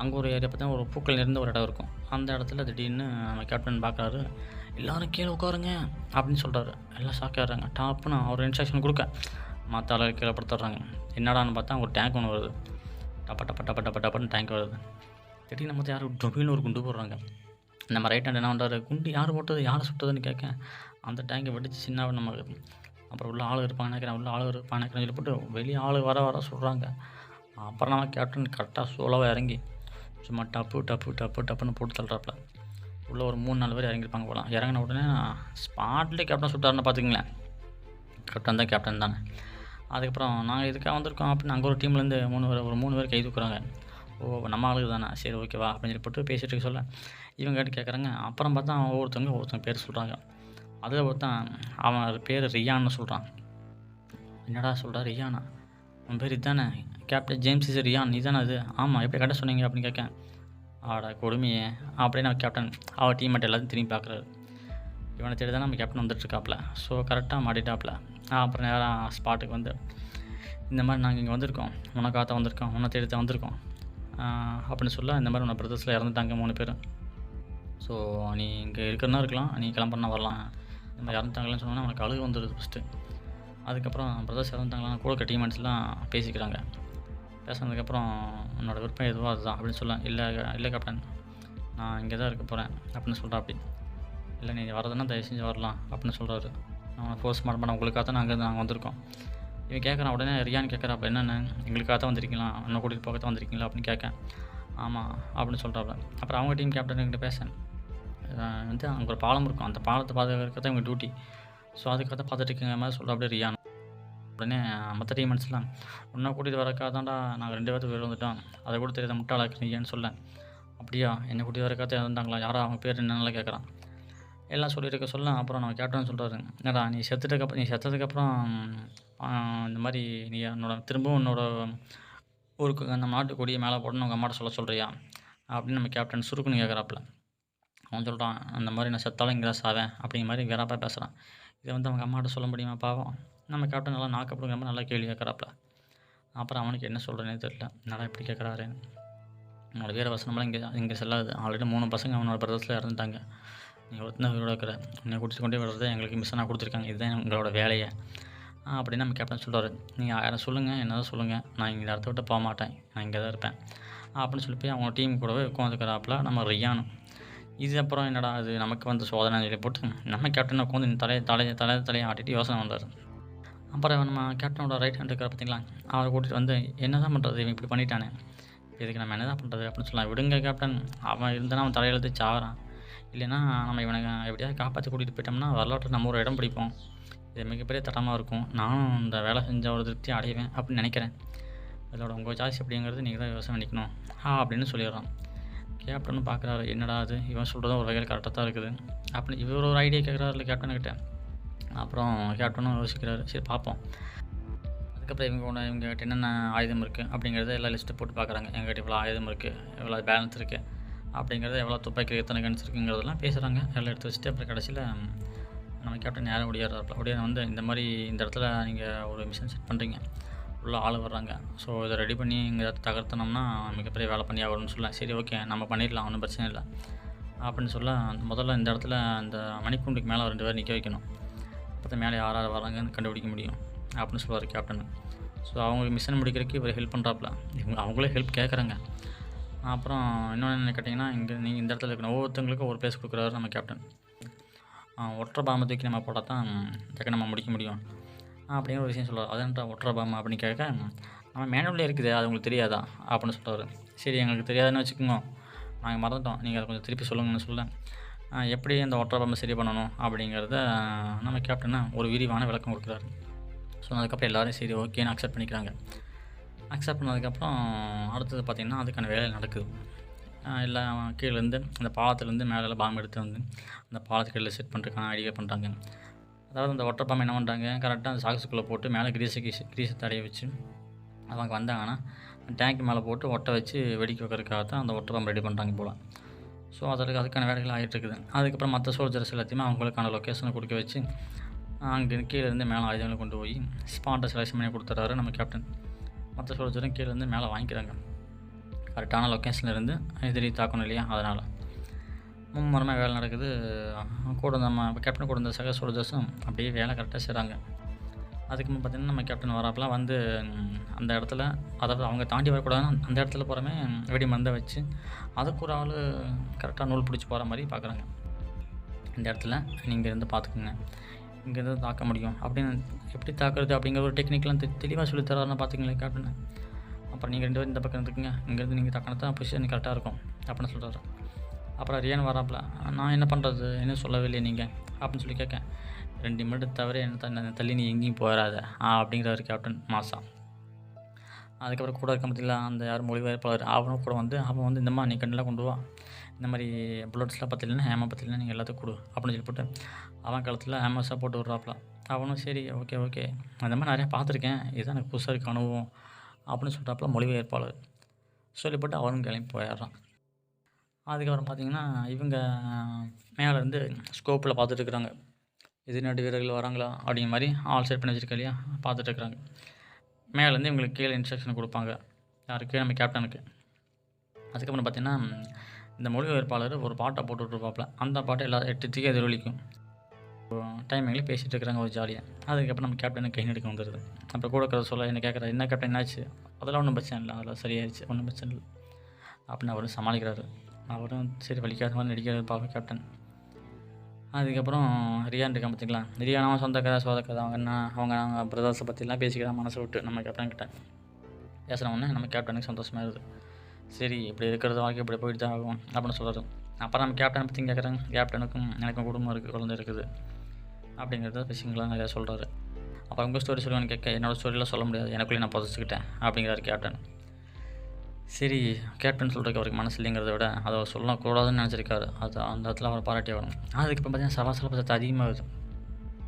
Speaker 1: அங்கே ஒரு ஏரியா பார்த்தா ஒரு பூக்கள் நிறைந்த ஒரு இடம் இருக்கும். அந்த இடத்துல திடீர்னு நம்ம கேப்டன் பார்க்குறாரு. எல்லோரும் கீழே உட்காருங்க அப்படின்னு சொல்கிறாரு. எல்லாம் ஷாக் ஆகிறாங்க. டாப்புன்னு அவர் இன்ஸ்ட்ரக்ஷன் கொடுக்க மற்ற ஆளுக்கு கீழே படுத்துடுறாங்க. என்னடான்னு பார்த்தா ஒரு டேங்க் ஒன்று வருது. டப்பன்னு டேங்க் வருது. திடீர்னு நம்ம யாரும் டொபின்னு ஒரு குண்டு போடுறாங்க. நம்ம ரைட் ஹேண்ட் என்ன பண்ணுறாரு, குண்டு யார் போட்டது, யார் சுட்டதுன்னு கேட்க அந்த டேங்கை வெடிச்சு சின்ன நம்ம அப்புறம் உள்ள ஆள் இருப்பாங்க நினைக்கிறேன், உள்ள ஆள் இருப்பாங்க நினைக்கிறேன் சொல்லி போட்டு வெளியே ஆள் வர சொல்கிறாங்க. அப்புறம் நம்ம கேப்டன் கரெக்டாக சோலோவாக இறங்கி சும்மா டப்புன்னு போட்டு தள்ளுறாப்புல. உள்ளே ஒரு 3-4 பேர் இறங்கியிருப்பாங்க போகலாம். இறங்கின உடனே ஸ்பாட்லேயே கேப்டன் சுட்டாருன்னு பார்த்துக்கிங்களேன். கேப்டன் தானே. அதுக்கப்புறம் நாங்கள் இதுக்காக வந்திருக்கோம் அப்படின்னு அங்கே ஒரு டீம்லேருந்து 3 பேர் கை தூக்குறாங்க. ஓ நம்ம ஆளுக்கு தானே, சரி ஓகேவா அப்படின்னு சொல்லி போட்டு பேசிகிட்டு இருக்க சொல்ல இவங்க கேட்டு கேட்குறாங்க. அப்புறம் பார்த்தா ஒவ்வொருத்தவங்க பேர் சொல்கிறாங்க. அதில் ஒருத்தன் அவன் பேர் ரியான்னு சொல்கிறான். என்னடா சொல்கிறா, ரியானா உன் பேர் இதுதானே, கேப்டன் ஜேம்ஸ் இஸ் ரியான் நீ தானே அது, ஆமாம் எப்படி கரெக்டாக சொன்னீங்க அப்படின்னு கேட்க ஆடா கொடுமையே அப்படின்னு நம்ம கேப்டன் அவர் டீம்மேட் எல்லாத்தையும் திரும்பி பார்க்குறாரு. இவனை தேடி தான் நம்ம கேப்டன் வந்துட்டுருக்காப்புல. ஸோ கரெக்டாக மாட்டிட்டாப்புல. அப்புறம் நேராக ஸ்பாட்டுக்கு வந்து இந்த மாதிரி நாங்கள் இங்கே வந்திருக்கோம், உனக்காக வந்திருக்கோம், உன்னை தேடி தான் வந்திருக்கோம் அப்படின்னு சொல்ல இந்த மாதிரி உன்னை பிரதர்ஸில் இறந்துட்டாங்க 3 பேர். ஸோ நீ இங்கே இருக்கிறனா இருக்கலாம், நீ கிளம்புறனா வரலாம். இந்த மாதிரி இறந்துட்டாங்களேன்னு சொன்னோன்னா அவனுக்கு அழுகு வந்துடுது ஃபஸ்ட்டு. அதுக்கப்புறம் பிரதர்ஸ் இறந்துட்டாங்களாம் கூட இருக்க டீம்மேட்ஸ்லாம் பேசிக்கிறாங்க. பேசினதுக்கப்புறம் என்னோடய விருப்பம் எதுவோ அதுதான் அப்படின்னு சொல்ல இல்லை கேப்டன் நான் இங்கே தான் இருக்க போகிறேன் அப்படின்னு சொல்கிறேன். அப்படி இல்லை நீ வரதுன்னா தயவு செஞ்சு வரலாம் அப்படின்னு சொல்கிறாரு. நான் ஃபோர்ஸ் பண்ண உங்களுக்காக தான் நாங்கள் வந்திருக்கோம். இவன் கேட்குறான். உடனே ரியான் கேட்குறா, அப்போ என்னென்ன எங்களுக்காக தான் வந்திருக்கீங்களா, இன்னும் கூட்டிகிட்டு போக தான் வந்திருக்கீங்களா அப்படின்னு கேட்க ஆமாம் அப்படின்னு சொல்கிறாப்புல. அப்புறம் அவங்க டீம் கேப்டன் என்கிட்ட பேசேன் வந்து அங்கே ஒரு பாலம் இருக்கும், அந்த பாலத்தை பாதுகாக்க தான் இவங்க டியூட்டி, ஸோ அதுக்காக தான் பார்த்துட்டு இருக்கீங்க மாதிரி சொல்கிற அப்படியே ரியான். உடனே மற்ற டீமெண்ட்ஸ்லாம் இன்னும் கூட்டிகிட்டு வரக்காக தான்டா நாங்கள் 2 பேர்த்து பேர் வந்துட்டோம், அதை கூட தெரியாத முட்டாளாக்குறீங்கன்னு சொல்ல அப்படியா என்னை கூட்டிகிட்டு வரக்காக இருந்தாங்களா, யாரா அவங்க பேர் என்னென்னல கேட்குறான். எல்லாம் சொல்லியிருக்க சொல்ல அப்புறம் நம்ம கேப்டன் சொல்கிறாரு, என்னடா நீ செத்ததுக்கப்புறம் இந்த மாதிரி நீ திரும்பவும் என்னோட ஊருக்கு நம்ம நாட்டு கொடியை மேலே போடணும் உங்கள் அம்மாட்ட சொல்கிறியா அப்படின்னு நம்ம கேப்டன் சுருக்குன்னு கேட்குறாப்புல. அவன் சொல்கிறான், அந்த மாதிரி நான் செத்தாலும் இங்கே தான் சாவேன் அப்படிங்கிற மாதிரி வேறாப்பா பேசுகிறான். இதை வந்து அவங்க அம்மாட்ட சொல்ல முடியுமா பாவம். நம்ம கேப்டன் நல்லா நாக்கப்படுங்கிற மாதிரி நல்லா கேள்வி கேட்குறாப்புல. அப்புறம் அவனுக்கு என்ன சொல்கிறேனே தெரியல, என்னடா இப்படி கேட்குறாரு. என்னோட வீர வசனமெல்லாம் இங்கே செல்லாது. ஆல்ரெடி 3 பசங்க அவனோட பிரதர்ஸில் இறந்துட்டாங்க, நீ ஒருத்தனை உயிரோட இருக்கிற, என்னை கூட்டிகிட்டு கொண்டே வர்றதை எங்களுக்கு மிஷனாக கொடுத்துருக்காங்க, இதுதான் எங்களோட வேலையை அப்படின்னு நம்ம கேப்டன் சொல்கிறாரு. நீங்கள் யாரை சொல்லுங்கள், என்ன தான் சொல்லுங்கள், நான் இங்கே இடத்த விட்டு போக மாட்டேன், நான் இங்கே தான் இருப்பேன் அப்படின்னு சொல்லி போய் அவங்க டீம் கூடவே உட்காந்துக்கிறாப்புல நம்ம ரியானும். இது அப்புறம் என்னடா அது நமக்கு வந்து சோதனை சொல்லி போட்டு நம்ம கேப்டனை உட்காந்து தலையை ஆட்டிட்டு யோசனை வந்தார். அப்புறம் நம்ம கேப்டனோட ரைட் ஹேண்ட் இருக்கிற பார்த்தீங்களா, அவரை கூட்டிகிட்டு வந்து என்ன தான் பண்ணுறது, இவன் இப்படி பண்ணிட்டானே, இதுக்கு நம்ம என்ன தான் பண்ணுறது அப்படின்னு சொல்லலாம். விடுங்க கேப்டன், அவன் இருந்தானா அவன் தலையெழுத்து சாகிறான், இல்லைன்னா நம்ம இவனை எப்படியாவது காப்பாற்றி கூட்டிகிட்டு போயிட்டோம்னா வரலாற்று நம்ம ஒரு இடம் பிடிப்போம், இது மிகப்பெரிய தடமாக இருக்கும், நானும் இந்த வேலை செஞ்ச ஒரு திருப்தி அடைவேன் அப்படின்னு நினைக்கிறேன், இதோட உங்கள் சாய்ஸ் எப்படிங்கிறது நீங்கள் தான் யோசனை பண்ணிக்கணும் அப்படின்னு சொல்லிடுறான். கேப்டனும் பார்க்குறாரு, என்னடா அது இவன் சொல்கிறதும் ஒரு வகையில் கரெக்டாக தான் இருக்குது அப்படின்னு இவர் ஒரு ஐடியா கேட்குறாரு இல்லை கேப்டனுக்கிட்ட. அப்புறம் கேப்டனும் யோசிக்கிறாரு, சரி பார்ப்போம். அதுக்கப்புறம் இவங்ககிட்ட என்னென்ன ஆயுதம் இருக்குது அப்படிங்கிறத எல்லாம் லிஸ்ட்டு போட்டு பார்க்குறாங்க. எங்கள்கிட்ட இவ்வளோ ஆயுதம் இருக்குது, எவ்வளோ பேலன்ஸ் இருக்குது அப்படிங்கிறத, எவ்வளோ துப்பாக்கி எத்தனை கன்ஸ் இருக்குங்கிறதெல்லாம் பேசுகிறாங்க. எல்லாம் எடுத்து வச்சுட்டு அப்புறம் கடைசியில் நம்ம கேப்டன் யாரும் ஒடியாடுறாப்புல. வந்து இந்த மாதிரி இந்த இடத்துல நீங்கள் ஒரு மிஷன் செட் பண்ணுறீங்க, உள்ள ஆள் வர்றாங்க, ஸோ இதை ரெடி பண்ணி இங்கே தகர்த்தனோம்னா மிகப்பெரிய வேலை பண்ணி ஆகணும்னு சொல்ல, சரி ஓகே நம்ம பண்ணிடலாம், ஒன்றும் பிரச்சனை இல்லை அப்படின்னு சொல்ல, முதல்ல இந்த இடத்துல அந்த மணிக்கூண்டுக்கு மேலே 2 பேர் நிற்க வைக்கணும், அப்போ மேலே யார் வராங்கன்னு கண்டுபிடிக்க முடியும் அப்படின்னு சொல்லுவார் கேப்டனு. ஸோ அவங்களுக்கு மிஷன் முடிக்கிறதுக்கு இவர் ஹெல்ப் பண்ணுறாப்புல. அவங்களே ஹெல்ப் கேட்குறாங்க. அப்புறம் இன்னொன்று என்ன கேட்டிங்கன்னா, நீங்கள் இந்த இடத்துல இருக்கணும், ஒவ்வொருத்தவங்களுக்கும் ஒரு பிளேஸ் கொடுக்குறாரு நம்ம கேப்டன். ஒற்றை பாம்பை தூக்கி நம்ம போட்டால் தான் நம்ம முடிக்க முடியும் அப்படிங்கிற ஒரு விஷயம் சொல்லுவார். அதன்றா ஒற்றை பாம்பு அப்படின்னு கேட்க, நம்ம மேனுவலே இருக்குது, அது உங்களுக்கு தெரியாதா அப்படின்னு சொல்லுவார். சரி எங்களுக்கு தெரியாதுன்னு வச்சுக்கோங்க, நாங்கள் மறந்துட்டோம், நீங்கள் அதை கொஞ்சம் திருப்பி சொல்லுங்கன்னு சொல்ல, எப்படி அந்த ஒற்றை பாம்பை சரி பண்ணணும் அப்படிங்கிறத நம்ம கேப்டனை ஒரு விரிவான விளக்கம் கொடுக்குறாரு. சொன்னதுக்கப்புறம் எல்லோரும் சரி ஓகேன்னு அக்செப்ட் பண்ணிக்கிறாங்க. அக்செப்ட் பண்ணதுக்கப்புறம் அடுத்தது பார்த்திங்கன்னா அதுக்கான வேலை நடக்குது. எல்லாம் கீழேருந்து அந்த பாலத்துலேருந்து மேலே பாம்பு எடுத்து வந்து அந்த பாலத்துக்கு செட் பண்ணுறதுக்கான ஐடியா பண்ணுறாங்க. அதாவது அந்த ஒற்றை பாம்பு என்ன பண்ணுறாங்க, கரெக்டாக அந்த சாக்ஸுக்குள்ளே போட்டு மேலே கிரீஸை தடைய வச்சு அவங்க வந்தாங்கன்னா டேங்க் மேலே போட்டு ஒட்டை வச்சு வெடிக்க வைக்கிறதுக்காக தான் அந்த ஒற்றை பாம்பு ரெடி பண்ணுறாங்க போல். ஸோ அதுக்கான வேலைகள் ஆகிட்டு இருக்குது. அதுக்கப்புறம் மற்ற சோல்ஜர்ஸ் எல்லாத்தையுமே அவங்களுக்கான லொக்கேஷனை கொடுக்க வச்சு அங்கே கீழேருந்து மேலே ஆயுதங்களை கொண்டு போய் ஸ்பாட்டை செலக்ஷன் பண்ணி கொடுத்துட்றாரு நம்ம கேப்டன். மற்ற சோல்ஜரும் கீழேருந்து மேலே வாங்கிக்கிறாங்க. கரெக்டான லொக்கேஷனில் இருந்து எதிரி தாக்கணும் இல்லையா, அதனால் மும்முரமாக வேலை நடக்குது. கூட நம்ம கேப்டன் கூட இருந்த சக சோல்ஜர்ஸும் அப்படியே வேலை கரெக்டாக செய்கிறாங்க. அதுக்கு பார்த்திங்கன்னா நம்ம கேப்டன் வராப்பெலாம் வந்து அந்த இடத்துல, அதாவது அவங்க தாண்டி வரக்கூடாதுன்னு அந்த இடத்துல போகிறமே வெடி மருந்தை வச்சு அதுக்கு ஒரு ஆள் கரெக்டாக நூல் பிடிச்சி போகிற மாதிரி பார்க்குறாங்க. இந்த இடத்துல நீங்கள் இருந்து பார்த்துக்குங்க, இங்கேருந்து தாக்க முடியும் அப்படின்னு, எப்படி தாக்குறது அப்படிங்கிற ஒரு டெக்னிக்லாம் தெளிவாக சொல்லித்தராருன்னு பார்த்துக்கங்களேன் கேப்டன். அப்புறம் நீங்கள் 2 பேரும் இந்த பக்கம் இருந்துக்குங்க, இங்கேருந்து நீங்கள் தாக்கினா தான் பொசிஷன் கரெக்டாக இருக்கும் அப்படின்னு சொல்கிறாரு. அப்புறம் ரியான் வராப்பில், நான் என்ன பண்ணுறது, என்ன சொல்லவே இல்லை நீங்கள் அப்படின்னு சொல்லி கேட்கேன். 2 மினிட் தவிர என்ன தள்ளி நீ எங்கேயும் போயிடாத அப்படிங்கிறாரு கேப்டன் மாசா. அதுக்கப்புறம் கூட இருக்க முடியல அந்த யார் மொழிபெயர்ப்பாளர் அவனும் கூட வந்து அவன் வந்து இந்தம்மா நீ கண்ணெலாம் கொண்டு வா, இந்த மாதிரி புல்லட்ஸ்லாம் பற்றிலன்னா ஹேமா பற்றிலன்னா நீங்கள் எல்லாத்துக்கும் கொடு அப்படின்னு சொல்லி போட்டு அவன் காலத்தில் ஹேமஸாக போட்டு விட்றாப்புல. அவனும் சரி ஓகே அந்த மாதிரி நிறையா பார்த்துருக்கேன், இதுதான் எனக்கு புதுசாக இருக்க அனுபவம் அப்படின்னு சொல்கிறாப்புல மொழிபெயர்ப்பாளர். சொல்லிப்போட்டு அவனும் கிளம்பி போயிடுறான். அதுக்கப்புறம் பார்த்திங்கன்னா இவங்க மேலேருந்து ஸ்கோப்பில் பார்த்துட்டு இருக்கிறாங்க, எதிர்நாட்டு வீரர்கள் வராங்களா அப்படிங்கிற மாதிரி ஆல் செட் பண்ணி வச்சுருக்க இல்லையா, பார்த்துட்டு இருக்கிறாங்க. மேலேருந்து இவங்களுக்கு கீழே இன்ஸ்ட்ரக்ஷன் கொடுப்பாங்க, யாருக்கு, நம்ம கேப்டனுக்கு. அதுக்கப்புறம் பார்த்திங்கன்னா இந்த மொழிபெயர்ப்பாளர் ஒரு பாட்டை போட்டுட்ருப்பாப்புல, அந்த பாட்டை எல்லா 8 திக்கு எதிரொலிக்கும். டைமிங்கில் பேசிகிட்டு இருக்கிறாங்க ஒரு ஜாலியாக. அதுக்கப்புறம் நம்ம கேப்டனுக்கு கை நடுக்க வந்துடுது. அப்புறம் கூட இருக்கிறத சொல்ல என்ன கேட்குறாரு, என்ன கேப்டன் என்னாச்சு, அதெல்லாம் ஒன்றும் பிரச்சனை இல்லை, அதெல்லாம் சரியாயிடுச்சு, ஒன்றும் பிரச்சனை இல்லை அப்படின்னு அவரும் சமாளிக்கிறாரு. அவரும் சரி வலிக்காத மாதிரி நடிக்கிறாரு பாப்பா கேப்டன். அதுக்கப்புறம் ரியான் இருக்கான் பார்த்திங்களா, ரியான் சொந்த கதை சோத கதை, அவங்க நாங்கள் பிரதர்ஸை பற்றிலாம் பேசிக்கலாம் மனசை விட்டு நம்ம கேப்டன் கிட்ட பேசுகிறவொன்னே நம்ம கேப்டனுக்கு சந்தோஷமாக இருக்குது. சரி இப்படி இருக்கிறது வாழ்க்கை இப்படி போயிட்டு தான் ஆகும் அப்படின்னு சொல்கிறாரு. அப்புறம் நம்ம கேப்டனை பற்றி கேட்குறாங்க. கேப்டனுக்கும் எனக்கும் குடும்பம் இருக்குது, குழந்தை இருக்குது அப்படிங்கிறத விஷயங்கள்லாம் நிறையா சொல்கிறாரு. அப்புறம் உங்கள் ஸ்டோரி சொல்லுவான்னு கேட்க, என்னோடய ஸ்டோரியெலாம் சொல்ல முடியாது, எனக்குள்ளே நான் புதைச்சிக்கிட்டேன் அப்படிங்கிறாரு கேப்டன். சரி கேப்டன் சொல்கிறதுக்கு அவருக்கு மனசு இல்லைங்கிறத விட அதை சொல்லக்கூடாதுன்னு நினச்சிருக்காரு. அது அந்த இடத்துல அவர் பாராட்டி வரும். அதுக்கப்புறம் பார்த்தீங்கன்னா சவாசலப்பத்தை அதிகமாகுது.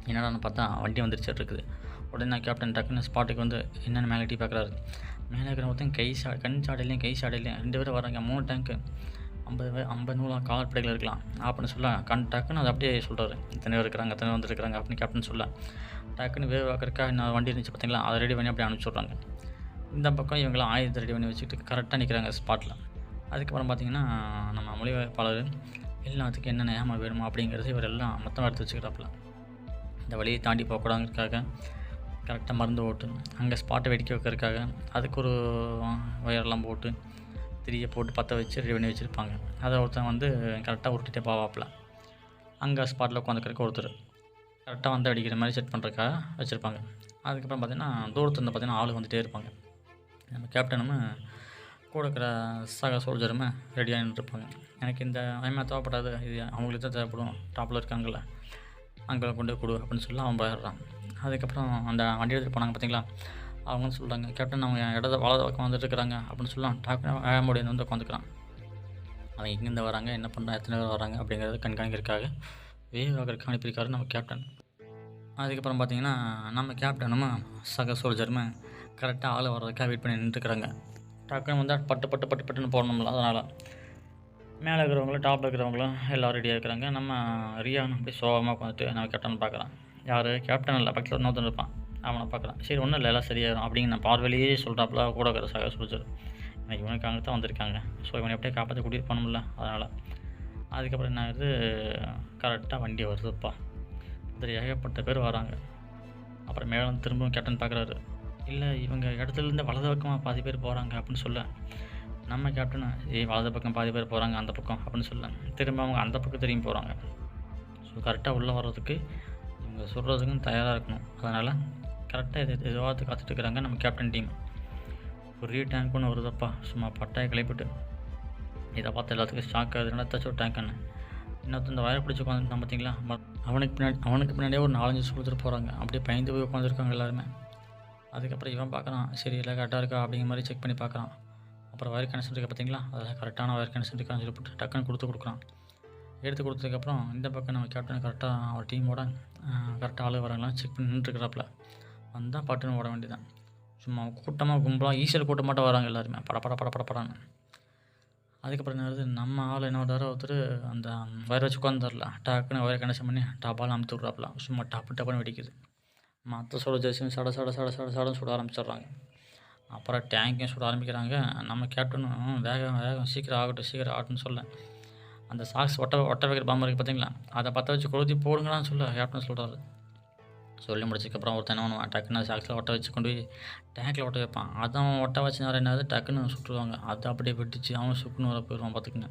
Speaker 1: என்னடான்னு பார்த்தா வண்டி வந்துருச்சு இருக்குது. உடனே நான் கேப்டன் டக்குன்னு ஸ்பாட்டுக்கு வந்து என்னென்ன மேலே எட்டி பார்க்குறாரு. மேலே இருக்கிற மொத்தம் கண் சாடையிலையும் கை சாடையிலையும் 2 பேரும் வராங்க. 3 டேங்க்கு 50 நூலாக கால் படைகள் இருக்கலாம் அப்படின்னு சொல்ல டக்குன்னு அதை அப்படியே சொல்கிறாரு. இத்தனை பேர் இருக்கிறாங்க, எத்தனை வந்துருக்குறாங்க அப்படின்னு கேப்டன் சொல்ல டக்குன்னு வேறு பார்க்குறக்கா இன்னும் வண்டி இருந்துச்சு பார்த்தீங்களா, அதை ரெடி பண்ணி அப்படியே அனுப்பிச்சி விட்றாங்க. இந்த பக்கம் இவங்களாம் ஆயுதத்தை ரெடி பண்ணி வச்சுக்கிட்டு கரெக்டாக நிற்கிறாங்க ஸ்பாட்டில். அதுக்கப்புறம் பார்த்திங்கன்னா நம்ம மொழிபெயர்ப்பாளர் எல்லாத்துக்கும் என்னென்ன ஏமா வேணுமா அப்படிங்கிறது இவர் எல்லாம் மொத்தமாக எடுத்து வச்சுக்கிறாப்புல. இந்த வழியை தாண்டி போகக்கூடாதுங்கிறதுக்காக கரெக்டாக மருந்து ஓட்டு அங்கே ஸ்பாட்டை வெடிக்க வைக்கிறதுக்காக அதுக்கு ஒரு ஒயரெல்லாம் போட்டு திரியை போட்டு பற்ற வச்சு ரெடி பண்ணி வச்சுருப்பாங்க. அதை ஒருத்தன் வந்து கரெக்டாக உருட்டிகிட்டே போவாப்பில். அங்கே ஸ்பாட்டில் உட்காந்துக்கிறதுக்கு ஒருத்தர் கரெக்டாக வந்து அடிக்கிற மாதிரி செட் பண்ணுறதுக்காக வச்சுருப்பாங்க. அதுக்கப்புறம் பார்த்திங்கன்னா தூரத்துலேருந்து பார்த்திங்கன்னா ஆள் வந்துகிட்டே இருப்பாங்க. நம்ம கேப்டனும் கூட இருக்கிற சக சோல்ஜருமே ரெடியாக நின்றுருப்பாங்க. எனக்கு இந்த ஐமா தேவைப்படாது, இது அவங்களுக்கு தான் தேவைப்படும், டாப்பில் இருக்காங்கள அங்கே கொண்டு கொடு அப்படின்னு சொல்லி அவன் போயிடுறான். அதுக்கப்புறம் அந்த வண்டி எடுத்துகிட்டு போனாங்க பார்த்திங்களா, அவங்க சொல்கிறாங்க கேப்டன் அவங்க வலது பக்கம் வந்துட்டு இருக்கிறாங்க அப்படின்னு சொல்லலாம். டாக்டர் வேகமுடிய வந்து உட்காந்துக்கிறான். அவங்க எங்கேருந்து வராங்க, என்ன பண்ணுறாங்க, எத்தனை பேர் வராங்க அப்படிங்கிறத கண்காணிக்கிறதுக்காக வேகமாக அனுப்பியிருக்காரு நம்ம கேப்டன். அதுக்கப்புறம் பார்த்திங்கன்னா நம்ம கேப்டனும் சக சோல்ஜருமே கரெக்டாக ஆள் வர்றதுக்காக வெயிட் பண்ணி நின்றுருக்குறாங்க. டக்குன்னு வந்து பட்டுன்னு போடணும்ல, அதனால் மேலே இருக்கிறவங்களும் டாப்பில் இருக்கிறவங்களும் எல்லோரும் ரெடியாக இருக்கிறாங்க. நம்ம ரியான் அப்படி சோகமாக உட்காந்துட்டு நம்ம கேப்டன் பார்க்குறான். யார் கேப்டன் இல்லை, பக்கத்தில் இன்னொருத்தன் இருப்பான், அவனை பார்க்குறான். சரி ஒன்றும் இல்லை, எல்லாம் சரியாயிடும் அப்படின்னு நான் பார்வையிலேயே சொல்கிறாப்புல கூட இருக்கிற சக சோல்ஜர். எனக்கு இவனுக்காக தான் வந்திருக்காங்க, ஸோ இவனை எப்படியே காப்பாற்றி கூட்டிகிட்டு போகணும்ல, அதனால். அதுக்கப்புறம் என்ன ஆகுது, கரெக்டாக வண்டி வருதுப்பா, இதில் ஏகப்பட்ட பேர் வராங்க. அப்புறம் மேலே வந்து திரும்பவும் கேப்டன் பார்க்குறாரு. இல்லை இவங்க இடத்துலேருந்து வலது பக்கமாக பாதி பேர் போகிறாங்க அப்படின்னு சொல்ல நம்ம கேப்டனை வலது பக்கம் பாதி பேர் போகிறாங்க அந்த பக்கம் அப்படின்னு சொல்ல திரும்ப அவங்க அந்த பக்கம் திரும்பி போகிறாங்க. ஸோ கரெக்டாக உள்ளே வர்றதுக்கு இவங்க சொல்கிறதுக்கும் தயாராக இருக்கணும். அதனால் கரெக்டாக எதுவாக காத்துட்டு இருக்கிறாங்க நம்ம கேப்டன் டீம். பெரிய டேங்க் ஒன்று வருதப்பா, சும்மா பட்டாயை கிளப்பிட்டு இதை பார்த்து எல்லாத்துக்கும் ஷாக் ஆகுது, என்னத்தாச்சும் ஒரு டேங்க்குன்னு. இன்னொருத்த இந்த வயரை பிடிச்சி உட்காந்துருந்தான் பார்த்தீங்களா, அவனுக்கு பின்னாடியே ஒரு 4-5 கொடுத்துட்டு போகிறாங்க. அப்படியே பயந்து போய் உட்காந்துருக்காங்க எல்லாருமே. அதுக்கப்புறம் இவன் பார்க்குறான், சரி எல்லாம் கரெக்டாக இருக்கா அப்படிங்கிற மாதிரி செக் பண்ணி பார்க்குறான். அப்புறம் வயர் கனெக்ஷன் இருக்குது பார்த்தீங்களா, அதில் கரெக்டான வயர் கனெக்ஷன் இருக்கான்னு சொல்லி போட்டு டக்குன்னு கொடுக்குறான். எடுத்து கொடுத்ததுக்கப்புறம் இந்த பக்கம் நம்ம கேப்டன் கரெக்டாக அவர் டீமோட கரெக்டாக ஆளு வராங்களாம் செக் பண்ணி நின்றுருக்கிறாப்புல. வந்தால் பட்டுன்னு ஓட வேண்டியதான். சும்மா கூட்டமாக கும்பலாக ஈஸியாக கூட்ட மாட்டோம் வராங்க எல்லாருமே படப்படான்னு. அதுக்கப்புறம் என்ன வருது, நம்ம ஆள் என்ன பண்ணுறாரு, ஒருத்தர் அந்த வயர் வச்சு உட்காந்துரல, டக்குன்னு வயர் கனெக்ஷன் பண்ணி டபால் அமுத்து விட்றாப்புல. சும்மா டப்புன்னு வெடிக்குது. மற்ற ஜெர்சியும் சடன்னு சுட ஆரம்பிச்சிடுறாங்க. அப்புறம் டேங்கையும் சுட ஆரம்பிக்கிறாங்க. நம்ம கேப்டனும் வேகம் சீக்கிரம் ஆகட்டும்னு சொல்ல, அந்த சாக்ஸ் ஒட்ட வைக்கிற பாம்பு இருக்குது பார்த்தீங்களா, அதை பற்ற வச்சு கொளுத்தி போடுங்களான்னு சொல்ல கேப்டன் சொல்கிறாரு. சொல்லி முடிச்சதுக்கப்புறம் ஒருத்தன் என்ன பண்ணுவான், டக்குன்னு சாக்ஸில் ஒட்ட வச்சு கொண்டு போய் டேங்கில் ஒட்ட வைப்பான். அதான் ஒட்ட வச்சு நேரம் என்னது டக்குன்னு சுட்டுருவாங்க. அதை அப்படியே வெட்டிச்சு அவன் சுக்குன்னு வர போயிடுவான் பார்த்துக்குங்க.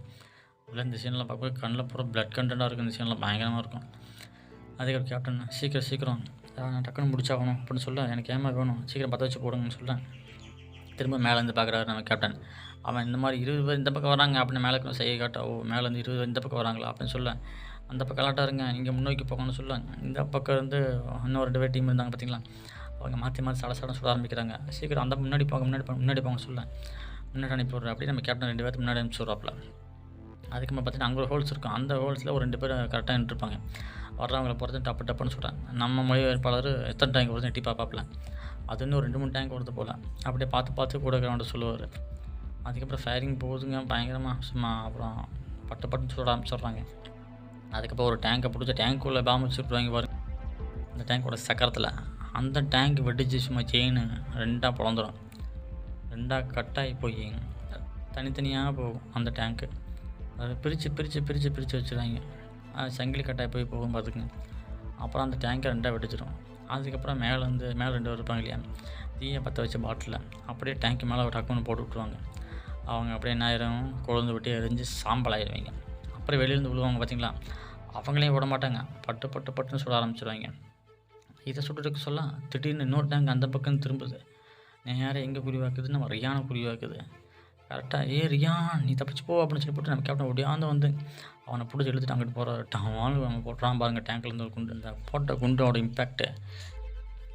Speaker 1: இல்லை இந்த சீனில் பார்க்க கண்ணில் பூரா பிளட் கண்டென்ட்டாக இருக்கும். இந்த சீனில் பயங்கரமாக இருக்கும். அதுக்கப்புறம் கேப்டன் சீக்கிரம் நான் டக்குன்னு முடிச்சாகணும் அப்படின்னு சொல்ல, எனக்கு ஏமா வேணும் சீக்கிரம் பற்ற வச்சு போடுங்கன்னு சொல்ல, திரும்ப மேலேருந்து பார்க்குறாரு நம்ம கேப்டன். அவன் இந்த மாதிரி 20 பேர் இந்த பக்கம் வராங்க அப்படின்னு மேலே செய்ய காட்ட, மேலேருந்து 20 பேர் இந்த பக்கம் வராங்களா அப்படின்னு சொல்ல, அந்த பக்கம் கலாட்டாக இருங்க இங்கே முன்னோக்கி போகணும்னு சொல்ல, இந்த பக்கம் இருந்து இன்னும் 2 பேர் டீம் இருந்தாங்க பார்த்தீங்களா, அவங்க மாற்றி சடன்னு சுட ஆரம்பிக்கிறாங்க. சீக்கிரம் அந்த முன்னாடி போங்க சொல்ல, முன்னாடி அனுப்பி விட்றேன் அப்படி நம்ம கேப்டன் 2 பேருக்கு முன்னாடி அனுப்பிச்சி விட்றாப்புல. அதுக்கப்புறம் பார்த்தீங்கன்னா அங்கே ஒரு ஹோல்ஸ் இருக்கும். அந்த ஹோல்ஸில் ஒரு 2 பேர் கரெக்டாக நின்றுருப்பாங்க. வர்றவங்களை பொறுத்து டப்புன்னு சொல்கிறேன். நம்ம மொழிபெயர்ப்பாளர் எத்தனை டேங்க் வருது எட்டி பார்ப்பாப்பில், அது இன்னும் 2-3 டேங்க் வருது போல். அப்படியே பார்த்து கூட இருக்கிறவன்ட்டு சொல்லுவார். அதுக்கப்புறம் ஃபயரிங் போகுதுங்க பயங்கரமாக. சும்மா அப்புறம் பட்டுன்னு சுட ஆரம்பிச்சிடுறாங்க. அதுக்கப்புறம் ஒரு டேங்கை பிடிச்ச டேங்க்குள்ளே பாம்பு வச்சுருவாங்க பாருங்க. அந்த டேங்கோட சக்கரத்தில் அந்த டேங்க் வெடிச்சு சும்மா செயின் 2ஆக பிளந்துடும். 2ஆக கட்டாகி போய் தனித்தனியாக போகும் அந்த டேங்க்கு. அதை பிரித்து வச்சுருவாங்க. அது சங்கிலி கட்டாகி போகும் பார்த்துக்குங்க. அப்புறம் அந்த டேங்கை 2ஆக வெடிச்சிடும். அதுக்கப்புறம் மேலே 2 பேர் இருப்பாங்க இல்லையா, தீயை பற்ற வச்ச பாட்டில் அப்படியே டேங்க்கு மேலே ஒரு டக்குன்னு போட்டு விட்ருவாங்க. அவங்க அப்படியே என்ன ஆயிரும், கொழுந்து விட்டு எரிஞ்சு சாம்பல் ஆயிடுவாங்க. அப்புறம் வெளியிலேருந்து விழுவாங்க பார்த்தீங்களா, அவங்களையும் விட மாட்டாங்க, பட்டுன்னு சுட ஆரம்பிச்சிடுவாங்க. இதை சுட்டுட்டு சொல்ல திடீர்னு இன்னொரு டேங்க் அந்த பக்கம் திரும்புது. நேராக எங்கே குறிவாக்குது, நம்ம ரியானை குறிவாக்குது. கரெக்டாக ரியான் நீ தப்பிச்சு போ அப்படின்னு சொல்லி போட்டு நம்ம கேப்டன் ஒடியாந்து வந்து அவனை பிடிச்சி எடுத்துட்டு அங்கிட்டு போகிற டவான்னு அவன் போட்டுறான் பாருங்க. டேங்க்லேருந்து ஒரு குண்டு, இந்த போட்ட குண்டோட இம்பேக்ட்டு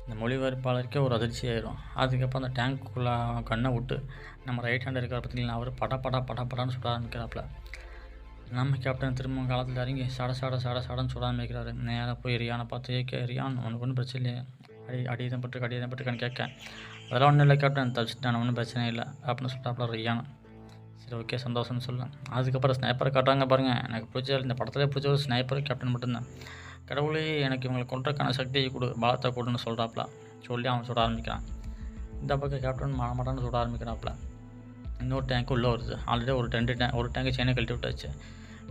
Speaker 1: இந்த மொழிபெயர்ப்பாளருக்கே ஒரு அதிர்ச்சி ஆயிடும். அதுக்கப்புறம் அந்த டேங்க்குள்ளே கண்ணை விட்டு நம்ம ரைட் ஹேண்ட் இருக்கிற பார்த்தீங்கன்னா அவர் படான்னு சுட ஆரம்பிக்கிறாப்புல. நம்ம கேப்டன் திரும்ப காலத்தில் இறங்கி சடன்னு சுட ஆரம்பிக்கிறாரு. நேராக போய் ரியானை பார்த்து ரியான் உனக்கு ஒன்றும் பிரச்சனை இல்லையே, அடியதான் பட்டுருக்கான்னு கேட்க, அதெல்லாம் ஒன்றும் இல்லை கேப்டன் தப்பிச்சுட்டான் ஒன்றும் பிரச்சனை இல்லை அப்படின்னு சொல்லிட்டாப்புல ரியான். சரி ஓகே சந்தோஷம்னு சொல்லலாம். அதுக்கப்புறம் ஸ்னைப்பரை காட்டுறாங்க பாருங்கள். எனக்கு பிடிச்ச இந்த படத்தில் பிடிச்ச ஒரு ஸ்னைப்பர் கேப்டன் மட்டும்தான். கடவுளே எனக்கு இவங்களை கொன்றக்கான சக்தியை கொடு, பலத்தை கொடுன்னு சொல்கிறாப்புல. சொல்லி அவன் சுட ஆரம்பிக்கிறான். இந்த பக்கம் கேப்டன் மாட்டான்னு சுட ஆரம்பிக்கிறாப்புல. இன்னொரு டேங்க்கு உள்ளே வருது. ஆல்ரெடி ஒரு டேங்கு செயினை கழட்டி விட்டாச்சு.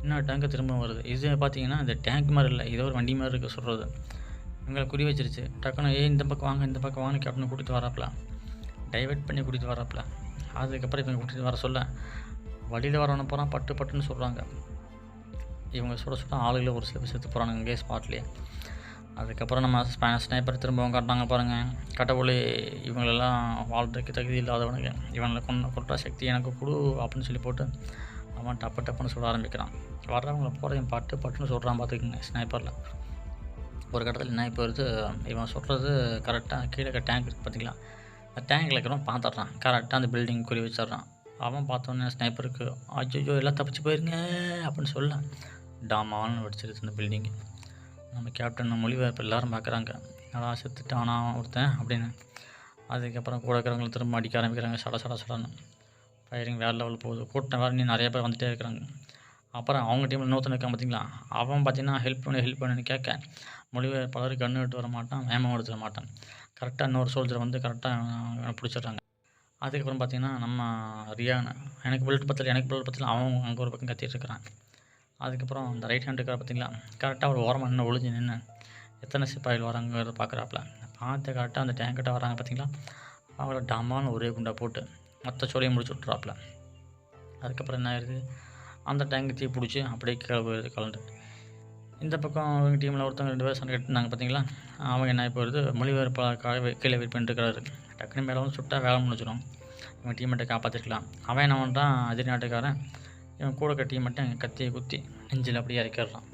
Speaker 1: இன்னொரு டேங்கு திரும்ப வருது. இது பார்த்தீங்கன்னா இந்த டேங்க் மாதிரி இல்லை, இதோ ஒரு வண்டி மாதிரி இருக்குது சொல்கிறது. இவங்களை குறி வச்சிருச்சு. டக்குன்னு இந்த பக்கம் வாங்க கேப்டனை கூட்டிகிட்டு வராப்புல. டைவெர்ட் பண்ணி கூட்டிகிட்டு வராப்புல. அதுக்கப்புறம் இவங்க கூட்டிகிட்டு வர சொல்ல வழியில் வரவன போகிறான் பட்டுன்னு சொல்கிறாங்க. இவங்க சுட ஆளுகளை ஒரு சில பேர் செத்து போகிறாங்க இங்கே ஸ்பாட்லேயே. அதுக்கப்புறம் நம்ம ஸ்னைப்பர் திரும்பவும் காட்டினாங்க பாருங்கள். கடவுளே இவங்களெல்லாம் வாழ்றதுக்கு தகுதி இல்லாதவனுங்க, இவங்களை கொன்ற சக்தி எனக்கு கொடு அப்படின்னு சொல்லி போட்டு அவன் டப்புன்னு சுட ஆரம்பிக்கிறான். வர்றவங்களை போகிறவன் பட்டுன்னு சொல்கிறான் பார்த்துக்குங்க. ஸ்னைப்பரில் ஒரு கட்டத்தில் என்ன இப்போ வருது, இவன் சொல்கிறது கரெக்டாக கீழே டேங்க் இருக்குது பார்த்தீங்களா, அந்த டேங்கில் இருக்கிறவன் பார்த்துட்றான். கரெக்டாக அந்த பில்டிங் குறி வச்சிட்றான். அவன் பார்த்தோன்னே ஸ்னைப்பருக்கு அஜ்ஜோ எல்லாம் தப்பிச்சு போயிருங்க அப்படின்னு சொல்ல டாமான்னு வெடிச்சிருச்சு அந்த பில்டிங்கு. நம்ம கேப்டன் மொழிபெயர்ப்பு எல்லோரும் பார்க்குறாங்க, நல்லா செத்துட்டானா ஒருத்தன் அப்படின்னு. அதுக்கப்புறம் கூட இருக்கிறவங்களை திரும்ப அடிக்க ஆரம்பிக்கிறாங்க. சடன்னு ஃபயரிங் வேறு லெவலில் போகுது. கூட்டம் வேறு நிறைய பேர் வந்துகிட்டே இருக்கிறாங்க. அப்புறம் அவங்க டீமில் இன்னொருத்தன் இருக்கான் பார்த்தீங்களா, அவன் பார்த்தீங்கன்னா ஹெல்ப் பண்ணுன்னு கேட்க மொழிபெயர்ப்பாளர் கன்று எடுத்து வர மாட்டான், வேமம் எடுத்து வர மாட்டான். கரெக்டாக இன்னொரு சோல்ஜரை வந்து கரெக்டாக பிடிச்சிடுறாங்க. அதுக்கப்புறம் பார்த்தீங்கன்னா நம்ம ரியான் எனக்கு புல்லட் பத்தல அவன் அங்கே ஒரு பக்கம் கத்திட்டு இருக்கிறான். அதுக்கப்புறம் அந்த ரைட் ஹேண்ட் இருக்கிற பார்த்தீங்களா, கரெக்டாக ஒரு ஓரமாக நின்று ஒளிஞ்சு நின்று எத்தனை சிப்பாயில் வராங்கிறத பார்க்குறாப்புல. பார்த்து கரெக்டாக அந்த டேங்கிட்ட வராங்க பார்த்தீங்களா, அவங்கள டமான்னு ஒரே குண்டா போட்டு மொத்த சோலையை முடிச்சு விட்றாப்புல. அதுக்கப்புறம் என்ன ஆயிடுது, அந்த டேங்கு தீ பிடிச்சி அப்படியே கீழே போயிடுது கலண்டு. இந்த பக்கம் அவங்க டீமில் ஒருத்தவங்க 2 பேர் சண்டை கட்டினாங்க பார்த்தீங்களா, அவங்க என்ன இப்போ வருது மொழிபெயர்ப்பாளருக்காக கீழே வெயிட் பண்ணிட்டுருக்காரு. டக்குனு மேலே வந்து சுட்டால் வேலை முடிச்சிடும், இவன் டீமெட்டை காப்பாற்றிருக்கலாம். அவன் என்ன பண்ணுறான், எதிரி நாட்டுக்காரன் இவன் கூட இருக்க டீமெட்டை கத்தியை குத்தி நெஞ்சில் அப்படியே இறக்கிடுறான்.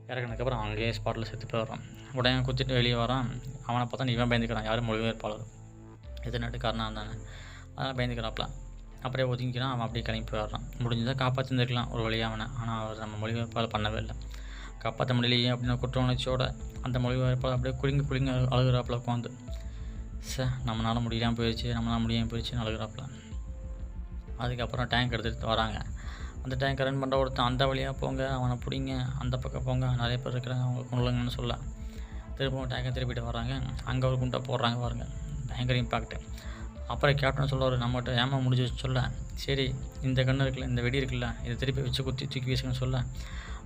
Speaker 1: இறக்குனதுக்கப்புறம் அங்கேயே ஸ்பாட்டில் செத்து போயிடுறான். உடனே குத்திட்டு வெளியே வரான். அவனை பார்த்தா இவன் பயந்துக்கிறான், யாரும் மொழிபெயர்ப்பாளர். எதிர்நாட்டு காரணம் தானே, அதனால் பயந்துக்கிறாப்புல. அப்படியே ஒதுங்கிக்கிறான். அவன் அப்படியே கிளம்பி போயிடுறான். முடிஞ்சதாக காப்பாற்றிருந்துருக்கலாம் ஒரு வழியாக அவனை. ஆனால் அவர் நம்ம மொழிபெயர்ப்பால் பண்ணவே இல்லை. காப்பாற்ற முடியலையே அப்படின்னு குற்ற உணர்ச்சியோட அந்த மொழிபெயர்ப்பால் அப்படியே குலுங்கி அழுகிறாப்புல உட்காந்து. நம்மளால் முடியாமல் போயிடுச்சுன்னு அழுகிறாப்புல. அதுக்கப்புறம் டேங்க் எடுத்துகிட்டு வராங்க. அந்த டேங்க் ரன் பண்ணுற ஒருத்தன் அந்த வழியாக போங்க, அவனை பிடிங்க, அந்த பக்கம் போங்க, நிறைய பேர் இருக்கிறாங்க, அவங்க கொள்ளுங்கன்னு சொல்ல திரும்பவும் டேங்கை திருப்பிட்டு வராங்க. அங்கே ஒரு குண்டை போடுறாங்க பாருங்க, பயங்கர இம்பாக்ட்டு. அப்புறம் கேப்டன் சொல்லுவார், நம்மகிட்ட ஏமா முடிஞ்சு வச்சு சொல்ல, சரி இந்த கன்று இருக்குல்ல, இந்த வெடி இருக்குல்ல, இதை திருப்பி வச்சு குத்தி தூக்கி வீசுங்கன்னு சொல்ல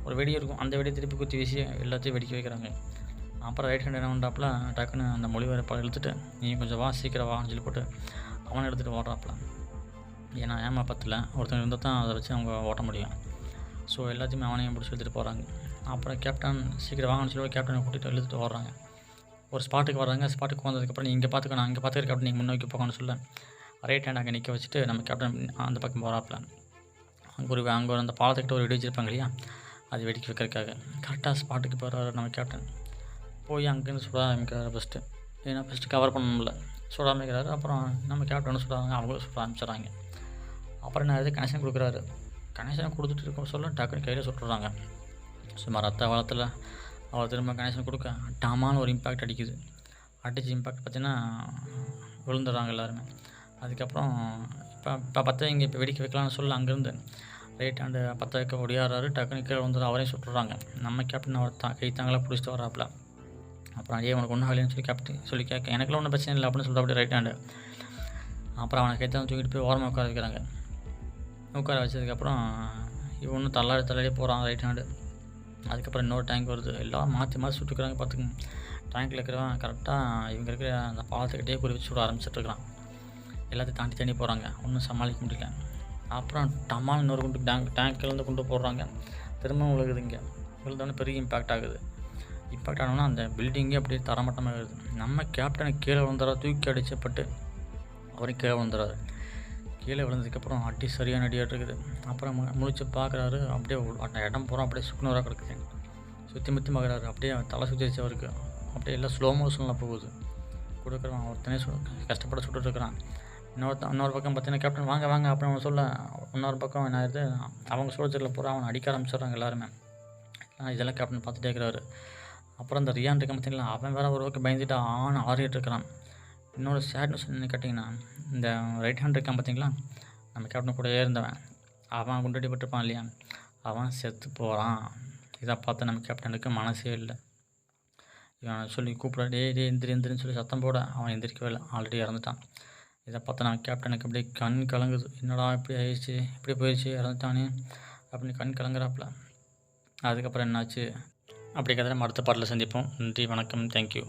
Speaker 1: ஒரு வெடி இருக்கும், அந்த வெடியை திருப்பி குத்தி வீசி எல்லாத்தையும் வெடிக்க வைக்கிறாங்க. அப்புறம் ரைட் ஹேண்ட் என்ன பண்ணுறாப்புல, டக்குன்னு அந்த மொழிபெயர்ப்பால் இழுத்துட்டு நீ கொஞ்சம் வா, சீக்கிரம் வான்னு சொல்லி போட்டு அவனை எடுத்துகிட்டு ஓடுறாப்புல. ஏன்னா ஏமா பத்தில் ஒருத்தங்க இருந்தால் தான் அதை வச்சு அவங்க ஓட்ட முடியும். ஸோ எல்லாத்தையுமே அவனையும் பிடிச்சி எடுத்துகிட்டு போகிறாங்க. அப்புறம் கேப்டன் சீக்கிரம் வாங்கன்னு சொல்லி கேப்டனை கூட்டிகிட்டு இழுத்துட்டு வர்றாங்க. ஒரு ஸ்பாட்டுக்கு வர்றாங்க. ஸ்பாட்டுக்கு வந்ததுக்கப்புறம் நீ இங்கே பார்த்துக்க, நான் இங்கே பார்த்துக்கிற கேப்டன் நீங்கள் முன்னோக்கி போகணும்னு சொல்ல ரைட் ஹேண்ட் அங்கே நிற்க வச்சுட்டு நம்ம கேப்டன் அந்த பக்கம் போகிறாப்புல. அங்கே அந்த பாலத்துக்கிட்ட ஒரு வெடி வச்சுருப்பாங்க இல்லையா, அது வெடிக்க வைக்கிறதுக்காக கரெக்டாக ஸ்பாட்டுக்கு போகிறாரு நம்ம கேப்டன். போய் அங்கேருந்து சுட ஆரம்பிக்கிறாரு ஃபஸ்ட்டு. ஏன்னா ஃபஸ்ட்டு கவர் பண்ண முடியல, சுட ஆரம்பிக்கிறாரு. அப்புறம் நம்ம கேப்டனும் சுடாங்க, அவங்களும் சுட ஆரம்பிச்சிடறாங்க. அப்புறம் என்ன கனெக்ஷன் கொடுக்குறாரு. கனெக்ஷன் கொடுத்துட்டு இருக்க சொல்ல டக்குன்னு கையில் சுட்டுறாங்க. சும்மா ரத்த வாரத்தில் அவர் திரும்ப கனெக்ஷன் கொடுக்க டாமான ஒரு இம்பேக்ட் அடிக்குது. அடிச்சு இம்பேக்ட் பார்த்திங்கன்னா விழுந்துடுறாங்க எல்லாருமே. அதுக்கப்புறம் இப்போ பற்ற இங்கே இப்போ வெடிக்க வைக்கலாம்னு சொல்ல அங்கேருந்து ரைட் ஹேண்டு பற்ற வைக்க ஒடியாடுறாரு. டக்குன்னு கீழே வந்து அவரையும் சுட்டுறாங்க. நம்ம கேப்டன் அவர் கை தாங்களாக பிடிச்சிட்டு வராப்புல. அப்புறம் அதே உனக்கு ஒன்றும் ஆகலைன்னு சொல்லி கேப்டன் சொல்லி கேட்க எனக்குலாம் ஒன்றும் பிரச்சனை இல்லை அப்படின்னு சொல்லிட்டு அப்படியே ரைட் ஹேண்டு. அப்புறம் அவனை கைத்தான் தூக்கிட்டு போய் ஓரமாக உட்கார வைக்கிறாங்க. உட்கார வச்சதுக்கப்புறம் இவன் ஒன்றும் தள்ளாடி போகிறான் ரைட் ஹேண்டு. அதுக்கப்புறம் இன்னொரு டேங்க் வருது. எல்லாம் மாற்றி சுட்டுக்கிறாங்க. பார்த்துக்கங்க, டேங்க்கில் இருக்கிறவன் கரெக்டாக இவங்க இருக்கிற அந்த பாலத்துக்கிட்டே குறி வச்சு சுட ஆரம்பிச்சிட்ருக்கிறான். எல்லாத்தையும் தாண்டி போகிறாங்க. ஒன்றும் சமாளிக்க முடியல. அப்புறம் டமால் இன்னொரு குண்டு டேங்க்லேருந்து கொண்டு போடுறாங்க. திரும்பவும் விழுகுது. இங்கே விழுந்தோடனே பெரிய இம்பேக்ட் ஆகுது. இம்பேக்ட் ஆனோன்னா அந்த பில்டிங்கே அப்படியே தரமட்டமாக இருக்குது. நம்ம கேப்டனுக்கு கீழே விழுந்துடுறா, தூக்கி அடிச்சப்பட்டு அவரையும் கீழே விழுந்துடுறாரு. கீழே விழுந்ததுக்கப்புறம் அடி சரியான அடியாக இருக்குது. அப்புறம் முழிச்சு பார்க்குறாரு. அப்படியே அந்த இடம் பூரா அப்படியே சுக்குனராக கிடக்குது. சுற்றி பார்க்குறாரு. அப்படியே தலை சுற்றிச்சு அவருக்கு. அப்படியே எல்லாம் ஸ்லோ மோஷனில் போகுது. கொடுக்குறான் ஒருத்தனே கஷ்டப்பட சுட்டுருக்குறான். இன்னொரு பக்கம் பார்த்தீங்கன்னா கேப்டன் வாங்க அப்புறம் அவன் சொல்ல இன்னொரு பக்கம் என்ன ஆயிடுது, அவங்க சோல்ஜரில் பூரா அவனை அடிக்க ஆரம்பிச்சிடுறாங்க எல்லாருமே. இதெல்லாம் கேப்டன் பார்த்துட்டே இருக்கிறாரு. அப்புறம் இந்த ரியான் இருக்க பார்த்தீங்களா, அவன் வேறு ஒரு பக்கம் பயந்துட்டு ஆறிட்டு இருக்கிறான். இன்னொரு சேட்னஸ் என்ன கேட்டிங்கன்னா, இந்த ரைட் ஹேண்ட் இருக்கான் பார்த்தீங்களா, நம்ம கேப்டன் கூடயே இருந்தவன், அவன் குண்டடிப்பட்டிருப்பான் இல்லையா, அவன் செத்து போகிறான். இதை பார்த்து நம்ம கேப்டனுக்கு மனசே இல்லை. இவன் சொல்லி கூப்பிட டே எந்திரின்னு சொல்லி சத்தம் போட அவன் எந்திரிக்கவே இல்லை, ஆல்ரெடி இறந்துட்டான். இதை பார்த்தா நம்ம கேப்டனுக்கு அப்படியே கண் கலங்குது. என்னடா இப்படி ஆயிடுச்சு, இப்படி போயிடுச்சு, இறந்துட்டானே அப்படின்னு கண் கலங்குறாப்புல. அதுக்கப்புறம் என்னாச்சு அப்படி கதை நம்ம அடுத்த பாட்டில் சந்திப்போம். நன்றி, வணக்கம், தேங்க்யூ.